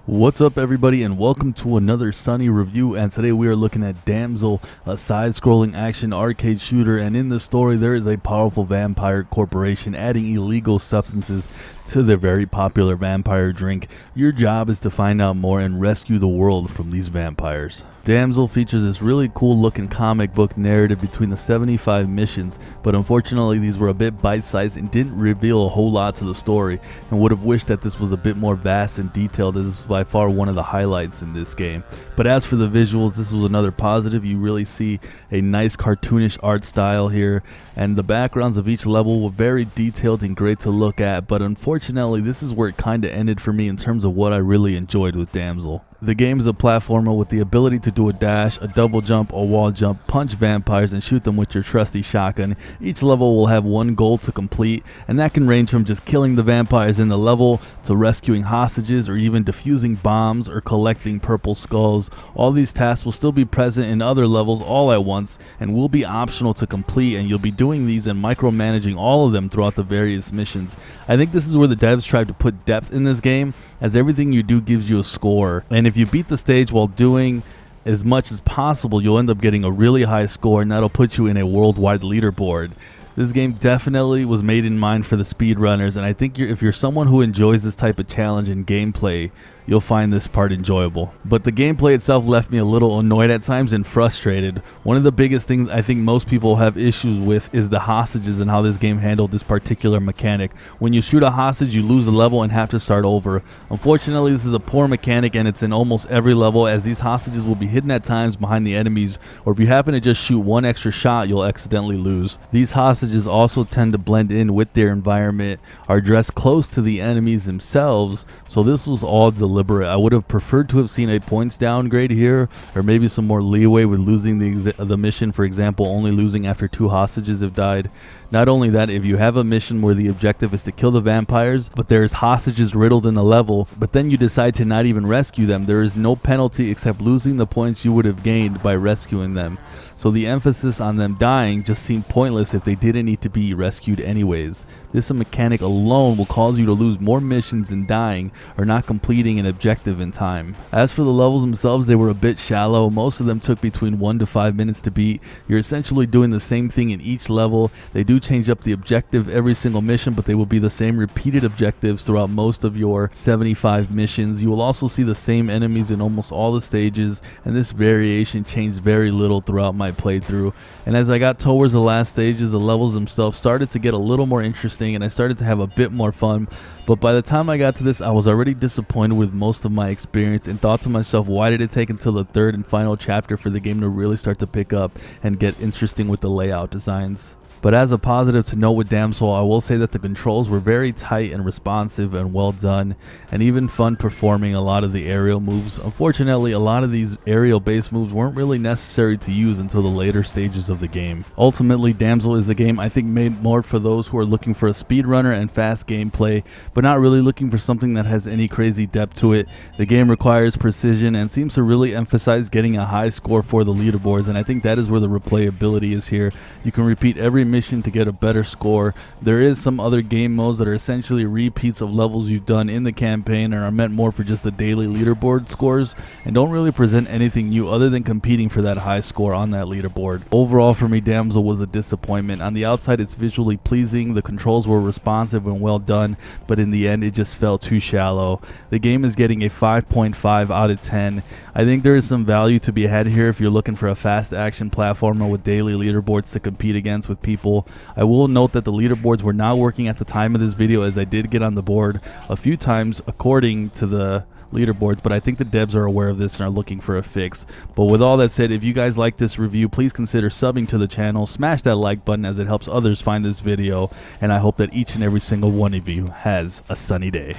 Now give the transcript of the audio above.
What's up everybody, and welcome to another Sunny review. And today we are looking at Damsel, a side-scrolling action arcade shooter. And in the story there is a powerful vampire corporation adding illegal substances to their very popular vampire drink. Your job is to find out more and rescue the world from these vampires. Damsel features this really cool looking comic book narrative between the 75 missions, but unfortunately these were a bit bite-sized and didn't reveal a whole lot to the story, and would have wished that this was a bit more vast and detailed, as this is by far one of the highlights in this game. But as for the visuals, this was another positive. You really see a nice cartoonish art style here, and the backgrounds of each level were very detailed and great to look at, but unfortunately this is where it kinda ended for me in terms of what I really enjoyed with Damsel. The game is a platformer with the ability to do a dash, a double jump, a wall jump, punch vampires, and shoot them with your trusty shotgun. Each level will have one goal to complete, and that can range from just killing the vampires in the level to rescuing hostages or even defusing bombs or collecting purple skulls. All these tasks will still be present in other levels all at once and will be optional to complete, and you'll be doing these and micromanaging all of them throughout the various missions. I think this is where the devs tried to put depth in this game, as everything you do gives you a score, and if you beat the stage while doing as much as possible, you'll end up getting a really high score, and that'll put you in a worldwide leaderboard. This game definitely was made in mind for the speedrunners, and I think if you're someone who enjoys this type of challenge and gameplay, you'll find this part enjoyable. But the gameplay itself left me a little annoyed at times and frustrated. One of the biggest things I think most people have issues with is the hostages and how this game handled this particular mechanic. When you shoot a hostage, you lose a level and have to start over. Unfortunately, this is a poor mechanic, and it's in almost every level, as these hostages will be hidden at times behind the enemies, or if you happen to just shoot one extra shot, you'll accidentally lose. These hostages also tend to blend in with their environment, are dressed close to the enemies themselves, so this was all deliberate. I would have preferred to have seen a points downgrade here, or maybe some more leeway with losing the mission, for example, only losing after 2 hostages have died. Not only that, if you have a mission where the objective is to kill the vampires, but there's hostages riddled in the level, but then you decide to not even rescue them, there is no penalty except losing the points you would have gained by rescuing them. So the emphasis on them dying just seemed pointless if they didn't need to be rescued anyways. This mechanic alone will cause you to lose more missions in dying or not completing an objective in time. As for the levels themselves, they were a bit shallow. Most of them took between 1 to 5 minutes to beat. You're essentially doing the same thing in each level. They do change up the objective every single mission, but they will be the same repeated objectives throughout most of your 75 missions. You will also see the same enemies in almost all the stages, and this variation changed very little throughout my playthrough. And as I got towards the last stages, the levels themselves started to get a little more interesting, and I started to have a bit more fun. But by the time I got to this, I was already disappointed with most of my experience and thought to myself, why did it take until the third and final chapter for the game to really start to pick up and get interesting with the layout designs? But as a positive to note with Damsel, I will say that the controls were very tight and responsive and well done, and even fun performing a lot of the aerial moves. Unfortunately, a lot of these aerial based moves weren't really necessary to use until the later stages of the game. Ultimately, Damsel is a game I think made more for those who are looking for a speedrunner and fast gameplay, but not really looking for something that has any crazy depth to it. The game requires precision and seems to really emphasize getting a high score for the leaderboards, and I think that is where the replayability is here. You can repeat every mission to get a better score. There is some other game modes that are essentially repeats of levels you've done in the campaign and are meant more for just the daily leaderboard scores, and don't really present anything new other than competing for that high score on that leaderboard. Overall for me, Damsel was a disappointment. On the outside it's visually pleasing, the controls were responsive and well done, but in the end it just felt too shallow. The game is getting a 5.5 out of 10. I think there is some value to be had here if you're looking for a fast action platformer with daily leaderboards to compete against with people. I will note that the leaderboards were not working at the time of this video, as I did get on the board a few times according to the leaderboards, but I think the devs are aware of this and are looking for a fix. But with all that said, if you guys like this review, please consider subbing to the channel, smash that like button as it helps others find this video, and I hope that each and every single one of you has a sunny day.